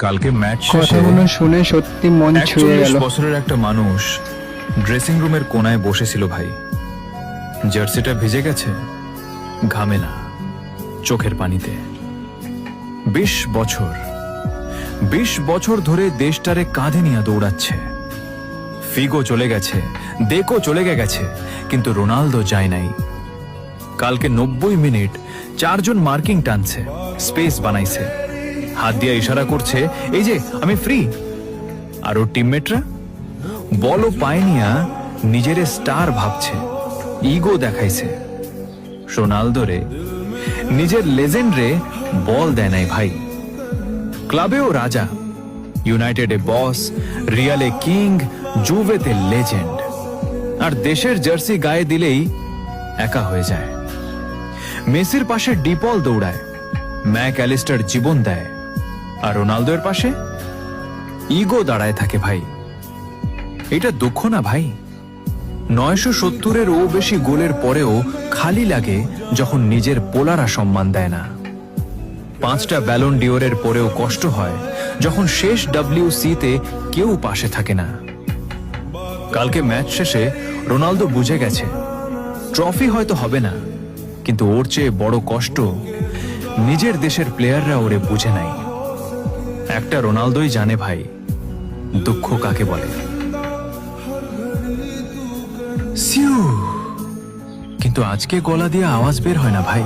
কালকে ম্যাচ শেষে কথাগুলো শুনে সত্যি মন ছুঁয়ে 41 গেল। বছরের একটা মানুষ ড্রেসিং রুমের কোনায় বসেছিল ভাই। জার্সিটা ভিজে গেছে, ঘামে না, চোখের পানিতে। 20 বছর ধরে দেশটারে কাঁধে নিয়ে দৌড়াচ্ছে। ফিগো চলে গেছে, দেখো চলে গেছে, কিন্তু রোনালদো যায় নাই। কালকে 90 মিনিট 4 জন মার্কিং টানছে, স্পেস বানাইছে, হাত দিয়ে ইশারা করছে, এই যে আমি ফ্রি। আর ওর টিমমেটরা বলও পায়নিয়া নিজের স্টার ভাবছে, ইগো দেখাইছে। রোনালদো রে, নিজের লেজেন্ড রে বল দেয় নাই ভাই। ক্লাবেও রাজা, ইউনাইটেডে বস, রিয়ালে কিং, জুভেতে লেজেন্ড। আর দেশের জার্সি গায়ে দিলেই একা হয়ে যায়। মেসির পাশে ডিপল দৌড়ায়, ম্যাক অ্যালিস্টার জীবন দেয়, আর রোনালদোর পাশে ইগো দাঁড়ায় থাকে ভাই। এটা দুঃখ না ভাই? 970-এর ও বেশি গোলের পরেও খালি লাগে যখন নিজের পোলারা সম্মান দেয় না। 5টা ব্যালন ডিওরের পরেও কষ্ট হয় যখন শেষ WC-তে কেউ পাশে থাকে না। কালকে ম্যাচ শেষে রোনালদো বুঝে গেছে, ট্রফি হয়তো হবে না, কিন্তু ওর চেয়ে বড় কষ্ট নিজের দেশের প্লেয়াররা ওরে বুঝে নাই। একটা রোনালদোই জানে ভাই, দুঃখ কাকে বলে। সিউ, কিন্তু আজকে গলা দিয়ে আওয়াজ বের হয় না ভাই।